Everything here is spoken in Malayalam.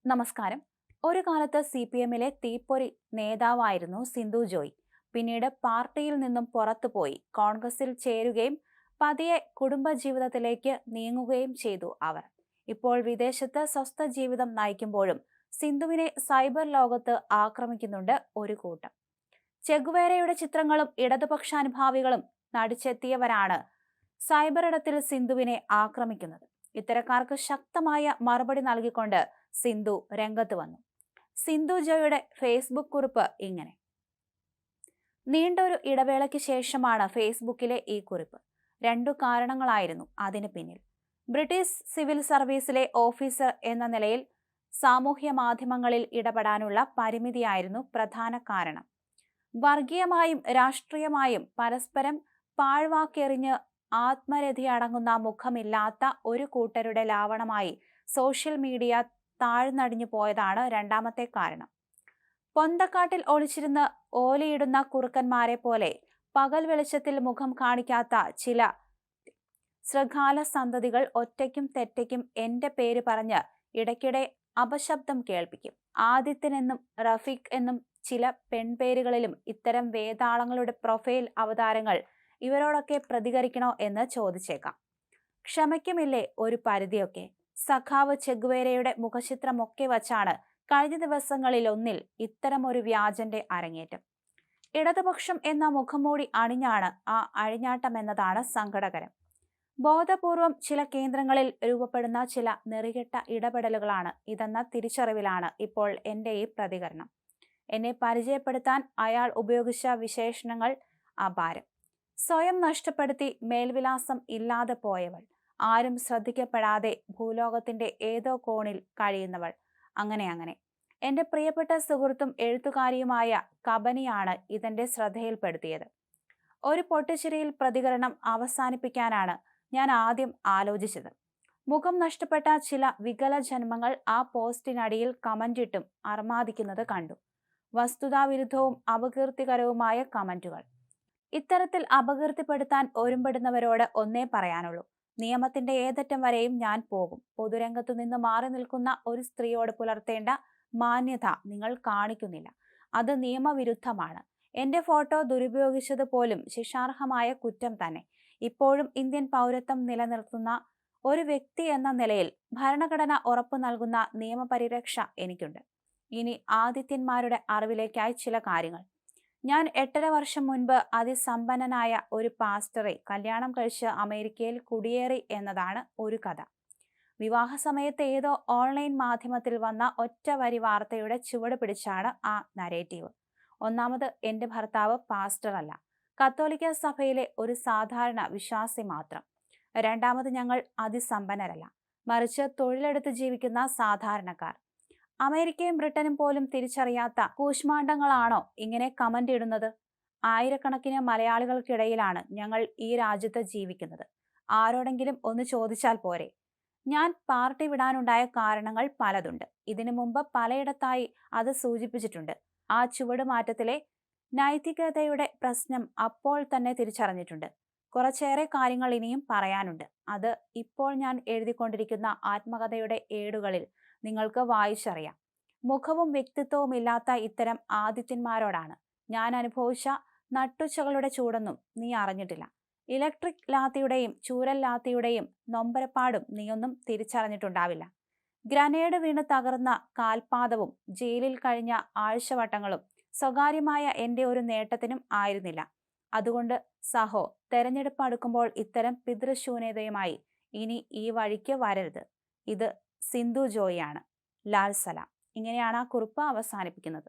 നമസ്കാരം. ഒരു കാലത്ത് CPM-ലെ തീപ്പൊരി നേതാവായിരുന്നു സിന്ധു ജോയ്. പിന്നീട് പാർട്ടിയിൽ നിന്നും പുറത്തുപോയി കോൺഗ്രസിൽ ചേരുകയും പതിയെ കുടുംബജീവിതത്തിലേക്ക് നീങ്ങുകയും ചെയ്തു അവർ. ഇപ്പോൾ വിദേശത്ത് സ്വസ്ഥ ജീവിതം നയിക്കുമ്പോഴും സിന്ധുവിനെ സൈബർ ലോകത്ത് ആക്രമിക്കുന്നുണ്ട് ഒരു കൂട്ടം. ചെഗുവേരയുടെ ചിത്രങ്ങളും ഇടതുപക്ഷാനുഭാവികളും നടിച്ചെത്തിയവരാണ് സൈബർ ഇടത്തിൽ സിന്ധുവിനെ ആക്രമിക്കുന്നത്. ഇത്തരക്കാർക്ക് ശക്തമായ മറുപടി നൽകിക്കൊണ്ട് സിന്ധു രംഗത്ത് വന്നു. സിന്ധു ജോയുടെ ഫേസ്ബുക്ക് കുറിപ്പ് ഇങ്ങനെ: നീണ്ടൊരു ഇടവേളയ്ക്ക് ശേഷമാണ് ഫേസ്ബുക്കിലെ ഈ കുറിപ്പ്. 2 കാരണങ്ങളായിരുന്നു അതിന് പിന്നിൽ. ബ്രിട്ടീഷ് സിവിൽ സർവീസിലെ ഓഫീസർ എന്ന നിലയിൽ സാമൂഹ്യ മാധ്യമങ്ങളിൽ ഇടപെടാനുള്ള പരിമിതിയായിരുന്നു പ്രധാന കാരണം. വർഗീയമായും രാഷ്ട്രീയമായും പരസ്പരം പാഴ്വാക്കെറിഞ്ഞ് ആത്മരതിയടങ്ങുന്ന മുഖമില്ലാത്ത ഒരു കൂട്ടരുടെ ലാവണമായി സോഷ്യൽ മീഡിയ താഴ്ന്നടിഞ്ഞു പോയതാണ് രണ്ടാമത്തെ കാരണം. പൊന്തക്കാട്ടിൽ ഒളിച്ചിരുന്ന് ഓലയിടുന്ന കുറുക്കന്മാരെ പോലെ പകൽ വെളിച്ചത്തിൽ മുഖം കാണിക്കാത്ത ചില ശൃഗാല സന്തതികൾ ഒറ്റയ്ക്കും തെറ്റയ്ക്കും എന്റെ പേര് പറഞ്ഞ് ഇടയ്ക്കിടെ അപശബ്ദം കേൾപ്പിക്കും. ആദിത്യനെന്നും റഫീഖ് എന്നും ചില പെൺപേരുകളിലും ഇത്തരം വേതാളങ്ങളുടെ പ്രൊഫൈൽ അവതാരങ്ങൾ ഇവരോടൊക്കെ പ്രതികരിക്കണോ എന്ന് ചോദിച്ചേക്കാം. ക്ഷമയ്ക്കുമില്ലേ ഒരു പരിധിയൊക്കെ? സഖാവ് ചെഗുവേരയുടെ മുഖചിത്രമൊക്കെ വച്ചാണ് കഴിഞ്ഞ ദിവസങ്ങളിലൊന്നിൽ ഇത്തരമൊരു വ്യാജന്റെ അരങ്ങേറ്റം. ഇടതുപക്ഷം എന്ന മുഖംമൂടി അണിഞ്ഞാണ് ആ അഴിഞ്ഞാട്ടമെന്നതാണ് സങ്കടകരം. ബോധപൂർവം ചില കേന്ദ്രങ്ങളിൽ രൂപപ്പെടുന്ന ചില നെറികെട്ട ഇടപെടലുകളാണ് ഇതെന്ന തിരിച്ചറിവിലാണ് ഇപ്പോൾ എൻ്റെ ഈ പ്രതികരണം. എന്നെ പരിചയപ്പെടുത്താൻ അയാൾ ഉപയോഗിച്ച വിശേഷണങ്ങൾ അപാരം. സ്വയം നഷ്ടപ്പെടുത്തി മേൽവിലാസം ഇല്ലാതെ പോയവൾ, ആരും ശ്രദ്ധിക്കപ്പെടാതെ ഭൂലോകത്തിന്റെ ഏതോ കോണിൽ കഴിയുന്നവൾ, അങ്ങനെ. എന്റെ പ്രിയപ്പെട്ട സുഹൃത്തും എഴുത്തുകാരിയുമായ കബനിയാണ് ഇതെന്റെ ശ്രദ്ധയിൽപ്പെടുത്തിയത്. ഒരു പൊട്ടിച്ചിരിയിൽ പ്രതികരണം അവസാനിപ്പിക്കാനാണ് ഞാൻ ആദ്യം ആലോചിച്ചത്. മുഖം നഷ്ടപ്പെട്ട ചില വികല ജന്മങ്ങൾ ആ പോസ്റ്റിനടിയിൽ കമന്റിട്ടും അർമാദിക്കുന്നത് കണ്ടു. വസ്തുതാവിരുദ്ധവും അപകീർത്തികരവുമായ കമന്റുകൾ. ഇത്തരത്തിൽ അപകീർത്തിപ്പെടുത്താൻ ഒരുമ്പെടുന്നവരോട് ഒന്നേ പറയാനുള്ളൂ: നിയമത്തിന്റെ ഏതറ്റം വരെയും ഞാൻ പോകും. പൊതുരംഗത്തു നിന്ന് മാറി നിൽക്കുന്ന ഒരു സ്ത്രീയോട് പുലർത്തേണ്ട മാന്യത നിങ്ങൾ കാണിക്കുന്നില്ല. അത് നിയമവിരുദ്ധമാണ്. എന്റെ ഫോട്ടോ ദുരുപയോഗിച്ചത് പോലും ശിക്ഷാർഹമായ കുറ്റം തന്നെ. ഇപ്പോഴും ഇന്ത്യൻ പൗരത്വം നിലനിർത്തുന്ന ഒരു വ്യക്തി എന്ന നിലയിൽ ഭരണഘടന ഉറപ്പു നൽകുന്ന നിയമപരിരക്ഷ എനിക്കുണ്ട്. ഇനി ആദിത്യന്മാരുടെ അറിവിലേക്കായി ചില കാര്യങ്ങൾ. ഞാൻ 8.5 വർഷം മുൻപ് അതിസമ്പന്നനായ ഒരു പാസ്റ്ററെ കല്യാണം കഴിച്ച് അമേരിക്കയിൽ കുടിയേറി എന്നതാണ് ഒരു കഥ. വിവാഹ സമയത്ത് ഏതോ ഓൺലൈൻ മാധ്യമത്തിൽ വന്ന ഒറ്റ വരി വാർത്തയുടെ ചുവട് പിടിച്ചാണ് ആ നരേറ്റീവ്. ഒന്നാമത്, എന്റെ ഭർത്താവ് പാസ്റ്റർ അല്ല, കത്തോലിക്ക സഭയിലെ ഒരു സാധാരണ വിശ്വാസി മാത്രം. രണ്ടാമത്, ഞങ്ങൾ അതിസമ്പന്നരല്ല, മറിച്ച് തൊഴിലെടുത്ത് ജീവിക്കുന്ന സാധാരണക്കാർ. അമേരിക്കയും ബ്രിട്ടനും പോലും തിരിച്ചറിയാത്ത കൂശ്മാണ്ഡങ്ങളാണോ ഇങ്ങനെ കമന്റ് ഇടുന്നത്? ആയിരക്കണക്കിന് മലയാളികൾക്കിടയിലാണ് ഞങ്ങൾ ഈ രാജ്യത്ത് ജീവിക്കുന്നത്. ആരോടെങ്കിലും ഒന്ന് ചോദിച്ചാൽ പോരെ? ഞാൻ പാർട്ടി വിടാനുണ്ടായ കാരണങ്ങൾ പലതുണ്ട്. ഇതിനു മുമ്പ് പലയിടത്തായി അത് സൂചിപ്പിച്ചിട്ടുണ്ട്. ആ ചുവടുമാറ്റത്തിലെ നൈതികതയുടെ പ്രശ്നം അപ്പോൾ തന്നെ തിരിച്ചറിഞ്ഞിട്ടുണ്ട്. കുറച്ചേറെ കാര്യങ്ങൾ ഇനിയും പറയാനുണ്ട്. അത് ഇപ്പോൾ ഞാൻ എഴുതിക്കൊണ്ടിരിക്കുന്ന ആത്മകഥയുടെ ഏടുകളിൽ നിങ്ങൾക്ക് വായിച്ചറിയാം. മുഖവും വ്യക്തിത്വവും ഇല്ലാത്ത ഇത്തരം ആദിത്യന്മാരോടാണ് ഞാൻ അനുഭവിച്ച നട്ടുച്ചകളുടെ ചൂടൊന്നും നീ അറിഞ്ഞിട്ടില്ല. ഇലക്ട്രിക് ലാത്തിയുടെയും ചൂരൽ ലാത്തിയുടെയും നൊമ്പരപ്പാടും നീയൊന്നും തിരിച്ചറിഞ്ഞിട്ടുണ്ടാവില്ല. ഗ്രനേഡ് വീണ് തകർന്ന കാൽപാദവും ജയിലിൽ കഴിഞ്ഞ ആഴ്ചവട്ടങ്ങളും സ്വകാര്യമായ എൻ്റെ ഒരു നേട്ടത്തിനും ആയിരുന്നില്ല. അതുകൊണ്ട് സഹോ, തെരഞ്ഞെടുപ്പ് അടുക്കുമ്പോൾ ഇത്തരം പിതൃശൂന്യതയുമായി ഇനി ഈ വഴിക്ക് വരരുത്. ഇത് സിന്ധു ജോയിയാണ്. ലാൽ സലാം. ഇങ്ങനെയാണ് ആ കുറിപ്പ് അവസാനിപ്പിക്കുന്നത്.